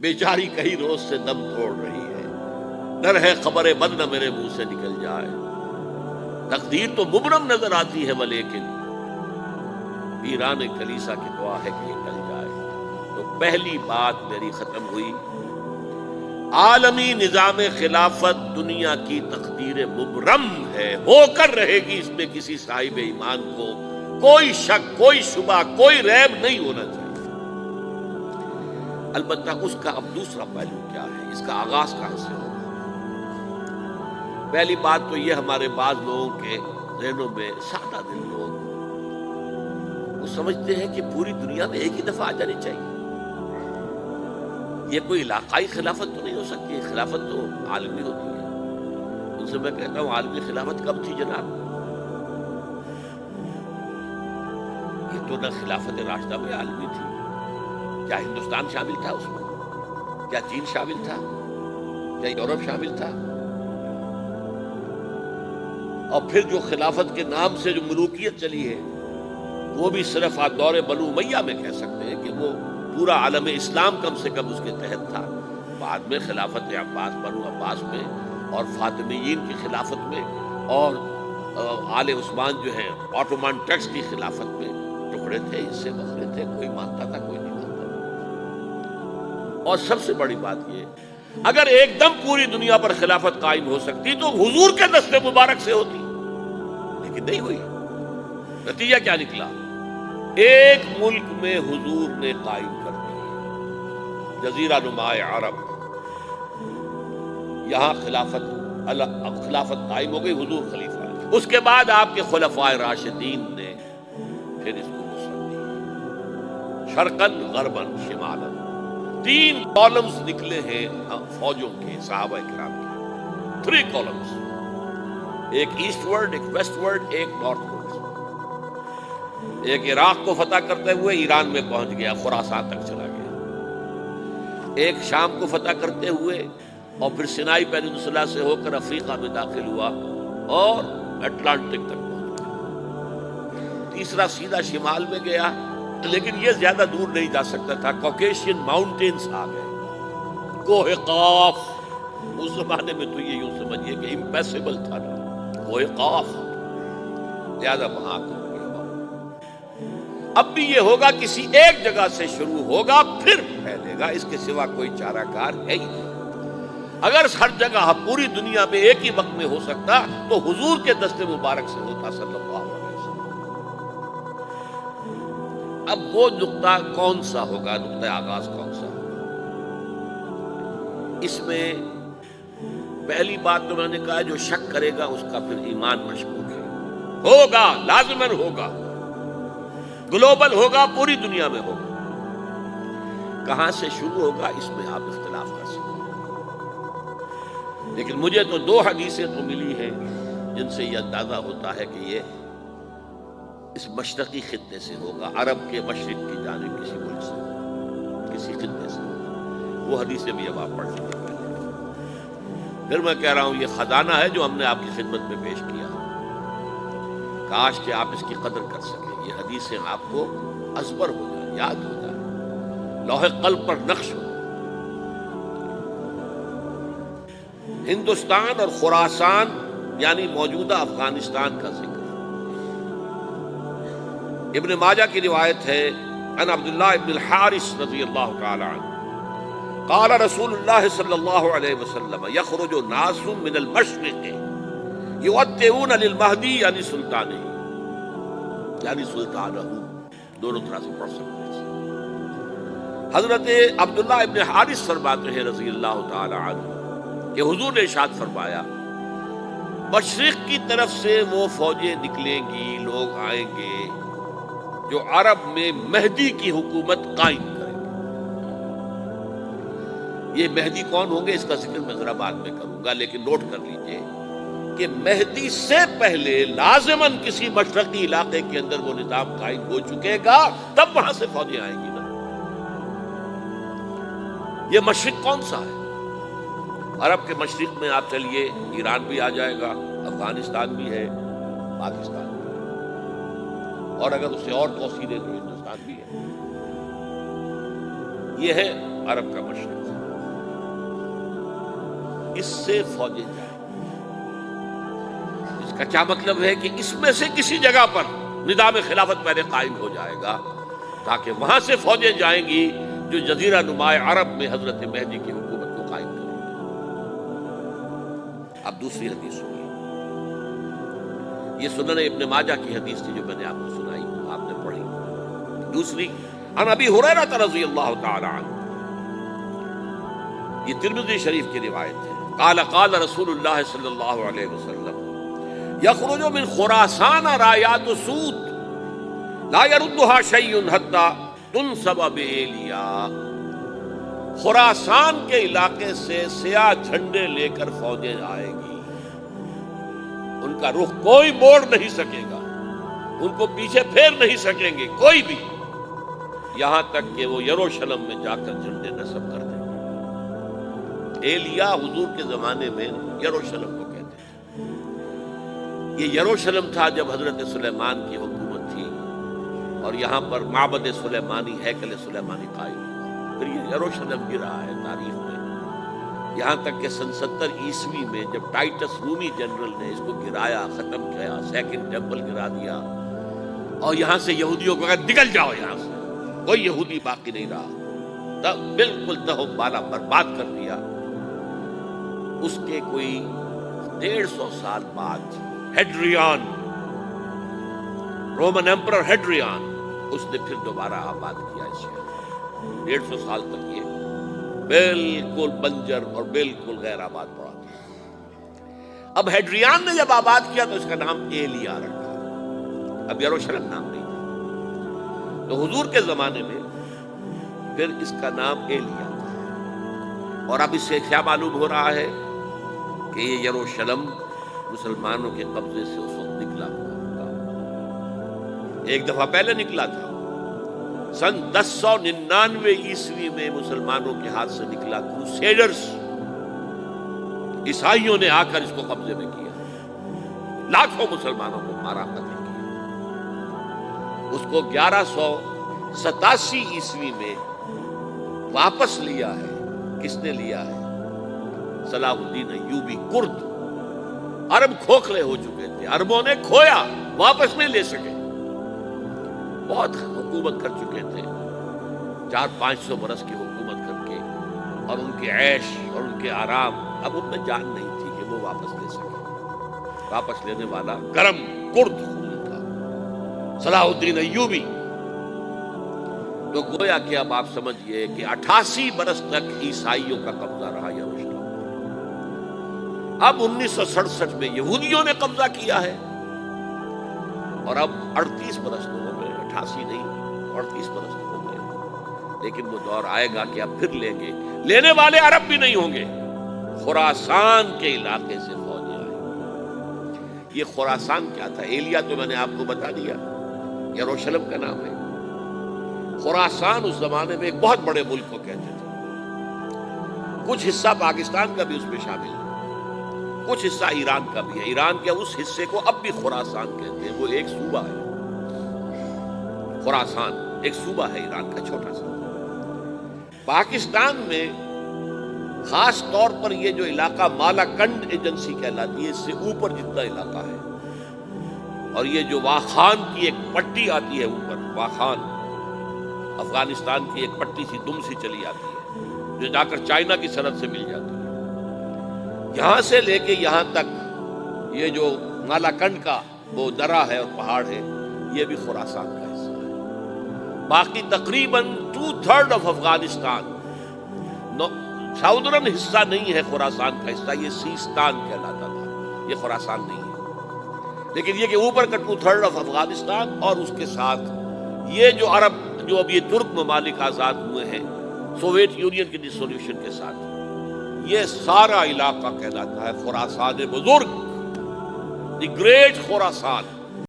بیچاری کئی روز سے دم توڑ رہی ہے، ڈر ہے خبر بد نہ میرے منہ سے نکل جائے، تقدیر تو مبرم نظر آتی ہے ولیکن پیران کلیسا کی دعا ہے کہ یہ ٹل جائے۔ تو پہلی بات میری ختم ہوئی، عالمی نظام خلافت دنیا کی تقدیر مبرم ہے، ہو کر رہے گی، اس میں کسی صاحب ایمان کو کوئی شک، کوئی شبہ، کوئی ریب نہیں ہونا چاہیے۔ البتہ اس کا اب دوسرا پہلو کیا ہے، اس کا آغاز کہاں سے ہوگا؟ پہلی بات تو یہ، ہمارے بعض لوگوں کے ذہنوں میں، سادہ دل لوگ وہ سمجھتے ہیں کہ پوری دنیا میں ایک ہی دفعہ آ جانی چاہیے، یہ کوئی علاقائی خلافت تو نہیں ہو سکتی، خلافت تو عالمی ہوتی ہے۔ ان سے میں کہتا ہوں عالمی خلافت کب تھی جناب؟ یہ تو نہ خلافت راشدہ میں عالمی تھی، کیا ہندوستان شامل تھا اس میں؟ کیا چین شامل تھا؟ کیا یورپ شامل تھا؟ اور پھر جو خلافت کے نام سے جو ملوکیت چلی ہے وہ بھی صرف دور بنو امیہ میں کہہ سکتے ہیں کہ وہ پورا عالم اسلام کم سے کم اس کے تحت تھا۔ بعد میں خلافت عباس، بنو عباس میں اور فاطمیین کی خلافت میں اور آل عثمان جو ہے آٹومان ٹرکس کی خلافت میں ٹکڑے تھے، اس سے بکھرے تھے، کوئی مانتا تھا کوئی نہیں مانتا تھا۔ اور سب سے بڑی بات یہ، اگر ایک دم پوری دنیا پر خلافت قائم ہو سکتی تو حضور کے دست مبارک سے ہوتی، لیکن نہیں ہوئی۔ نتیجہ کیا نکلا؟ ایک ملک میں حضور نے قائم کر دی، جزیرہ نما عرب، یہاں خلافت قائم ہو گئی، حضور خلیفہ ہے۔ اس کے بعد آپ کے خلفائے راشدین نے پھر اس کو وسعت دی، شرقاً غرباً شمالاً، 3 کالمز نکلے ہیں فوجوں کے، صحابہ کرام کے، 3 کالمز، ایک ایسٹ ورڈ، ایک ویسٹ ورڈ، ایک نارتھ ورڈ۔ ایک عراق کو فتح کرتے ہوئے ایران میں پہنچ گیا، خراسان تک چلا گیا، ایک شام کو فتح کرتے ہوئے اور پھر سینائی پیننسولا سے ہو کر افریقہ میں داخل ہوا اور اٹلانٹک تک پہنچ گیا، تیسرا سیدھا شمال میں گیا، لیکن یہ زیادہ دور نہیں جا سکتا تھا، کوکیشین ماؤنٹینز آ گئے، کوہ قاف، اس زمانے میں تو یہ یوں سمجھیے کہ امپیسیبل تھا نا، کوہ قاف، لہذا وہاں کو اب بھی یہ ہوگا کسی ایک جگہ سے شروع ہوگا پھر پھیلے گا، اس کے سوا کوئی چارہ کار ہے ہی نہیں۔ اگر ہر جگہ پوری دنیا میں ایک ہی وقت میں ہو سکتا تو حضور کے دست مبارک سے ہوتا صلی اللہ علیہ وسلم۔ اب وہ نقطہ کون سا ہوگا، نقطہ آغاز کون سا ہوگا؟ اس میں پہلی بات تو میں نے کہا، جو شک کرے گا اس کا پھر ایمان مشکوک ہے، ہوگا، لازماً ہوگا، گلوبل ہوگا، پوری دنیا میں ہوگا۔ کہاں سے شروع ہوگا اس میں آپ اختلاف کر سکتے ہیں، لیکن مجھے تو 2 حدیثیں تو ملی ہیں جن سے یہ اندازہ ہوتا ہے کہ یہ اس مشرقی خطے سے ہوگا، عرب کے مشرق کی جانب کسی ملک سے، کسی خطے سے۔ وہ حدیثیں بھی اب آپ پڑھ لیجیے پہلے۔ پھر میں کہہ رہا ہوں یہ خزانہ ہے جو ہم نے آپ کی خدمت میں پیش کیا، کاش کہ آپ اس کی قدر کر سکیں، یہ حدیثیں آپ کو ازبر ہو جائیں، یاد ہو جائیں، لوح قلب پر نقش ہو جائیں۔ ہندوستان اور خراسان یعنی موجودہ افغانستان کا ذکر ابن ماجہ کی روایت ہے، عن عبداللہ ابن الحارث رضی اللہ تعالی عنہ قال رسول اللہ صلی اللہ علیہ وسلم یخرج ناس من المشرق یؤتئون للمہدی یعنی سلطانہ، یعنی سلطانہ، دونوں طرح سے پڑھ سکتے ہیں۔ حضرت عبداللہ ابن حارث فرماتے ہیں رضی اللہ تعالی عنہ کہ حضور نے ارشاد فرمایا، مشرق کی طرف سے وہ فوجیں نکلیں گی، لوگ آئیں گے جو عرب میں مہدی کی حکومت قائم کریں گے۔ یہ مہدی کون ہوں گے اس کا ذکر میں ذرا بعد میں کروں گا، لیکن نوٹ کر لیجئے کہ مہدی سے پہلے لازماً کسی مشرقی علاقے کے اندر وہ نظام قائم ہو چکے گا، تب وہاں سے فوجیں آئیں گی نا۔ یہ مشرق کون سا ہے؟ عرب کے مشرق میں آپ چلیے، ایران بھی آ جائے گا، افغانستان بھی ہے، پاکستان بھی ہے، اور اگر اسے اور توسیع دیں تو ہندوستان بھی ہے۔ یہ ہے عرب کا مشرق، اس سے فوجیں جائیں۔ اس کا کیا مطلب ہے کہ اس میں سے کسی جگہ پر نظام خلافت پہلے قائم ہو جائے گا، تاکہ وہاں سے فوجیں جائیں گی جو جزیرہ نما عرب میں حضرت مہدی کی حکومت کو قائم کریں گے۔ اب دوسری حدیث سنیے، یہ سنن ابن ماجہ کی حدیث تھی جو میں نے آپ کو سنائی، آپ نے پڑھی۔ دوسری عن ابی ہریرہ رضی اللہ تعالی عنہ، یہ ترمذی شریف کی روایت ہے، قال قال رسول اللہ صلی اللہ علیہ وسلم یخرج من خراسان رایات سود لا يردها شیء حتی تنصب بإیلیا، خراسان کے علاقے سے سیاہ جھنڈے لے کر فوجیں آئے گی، ان کا رخ کوئی موڑ نہیں سکے گا، ان کو پیچھے پھیر نہیں سکیں گے کوئی بھی، یہاں تک کہ وہ یروشلم میں جا کر جھنڈے نصب کر دیں گے۔ ایلیا حضور کے زمانے میں یروشلم کو کہتے ہیں۔ یہ یروشلم تھا جب حضرت سلیمان کی حکومت تھی، اور یہاں پر معبد سلیمانی، ہیکل سلیمانی قائم ہوا۔ پھر یہ یروشلم گرا ہے تاریخ میں، یہاں تک کہ سن 70 عیسوی میں جب ٹائٹس رومی جنرل نے اس کو گرایا، ختم کیا، سیکنڈ ٹیمپل گرا دیا، اور یہاں سے یہودیوں کو کہا نکل جاؤ یہاں سے، کوئی یہودی باقی نہیں رہا، تب بالکل تہو بالا برباد کر دیا۔ اس کے کوئی 150 سال بعد ہیڈریان، رومن ایمپرر ہیڈریان، اس نے پھر دوبارہ آباد کیا اس شہر۔ 150 سال تک یہ بالکل بنجر اور بالکل غیر آباد پڑا تھا۔ اب ہیڈریان نے جب آباد کیا تو اس کا نام ایلیا رکھا، اب یروشلم نام نہیں تھا۔ تو حضور کے زمانے میں پھر اس کا نام ایلیا تھا، اور اب اس سے کیا معلوم ہو رہا ہے کہ یہ یروشلم مسلمانوں کے قبضے سے اس وقت نکلا ہوا تھا، ایک دفعہ پہلے نکلا تھا، سن 1099 عیسوی میں مسلمانوں کے ہاتھ سے نکلا، کروسیڈرز عیسائیوں نے آ کر اس کو قبضے میں کیا، لاکھوں مسلمانوں کو مارا، قتل کیا۔ اس کو 1187 عیسوی میں واپس لیا ہے۔ کس نے لیا ہے؟ صلاح الدین ایوبی، کرد۔ عرب کھوکھلے ہو چکے تھے، عربوں نے کھویا، واپس نہیں لے سکے، بہت حکومت کر چکے تھے، 400-500 برس کی حکومت کر کے، اور ان کے عیش اور ان کے آرام، اب ان میں جان نہیں تھی کہ وہ واپس لے سکے۔ واپس لینے والا گرم کرد خون تھا، صلاح الدین ایوبی۔ تو گویا کہ اب آپ سمجھئے کہ 88 برس تک عیسائیوں کا قبضہ رہا یروشلم۔ اب 1967 میں یہودیوں نے قبضہ کیا ہے، اور اب 38 برس تو ہو گئے، 88 نہیں 38 برس تو ہو گئے، لیکن وہ دور آئے گا کہ اب پھر لیں گے۔ لینے والے عرب بھی نہیں ہوں گے، خراسان کے علاقے سے فوجیں آئیں گی۔ یہ خراسان کیا تھا؟ ایلیا تو میں نے آپ کو بتا دیا، یروشلم کا نام ہے۔ خراسان اس زمانے میں ایک بہت بڑے ملک کو کہتے تھے، کچھ حصہ پاکستان کا بھی اس میں شامل ہے، کچھ حصہ ایران کا بھی ہے۔ ایران کے اس حصے کو اب بھی خراسان کہتے ہیں، وہ ایک صوبہ ہے۔ خراسان ایک صوبہ ہے ایران کا، چھوٹا سا۔ پاکستان میں خاص طور پر یہ جو علاقہ مالا کنڈ ایجنسی کہلاتی ہے، اس سے اوپر جتنا علاقہ ہے، اور یہ جو واخان کی ایک پٹی آتی ہے اوپر، واخان افغانستان کی ایک پٹی سی دم سی چلی آتی ہے جو جا کر چائنا کی سرحد سے مل جاتی ہے، یہاں سے لے کے یہاں تک یہ جو مالا کنڈ کا وہ درہ ہے اور پہاڑ ہے، یہ بھی خراسان کا حصہ ہے۔ باقی تقریباً 2/3 آف افغانستان ساؤدرن حصہ نہیں ہے خراسان کا حصہ، یہ سیستان کہلاتا تھا، یہ خراسان نہیں ہے۔ لیکن یہ کہ اوپر کا 2/3 آف افغانستان، اور اس کے ساتھ یہ جو عرب، جو اب یہ ترک ممالک آزاد ہوئے ہیں سوویت یونین کی ڈسولوشن کے ساتھ، یہ سارا علاقہ کہلاتا ہے خراسان بزرگ، دی گریٹ خراسان۔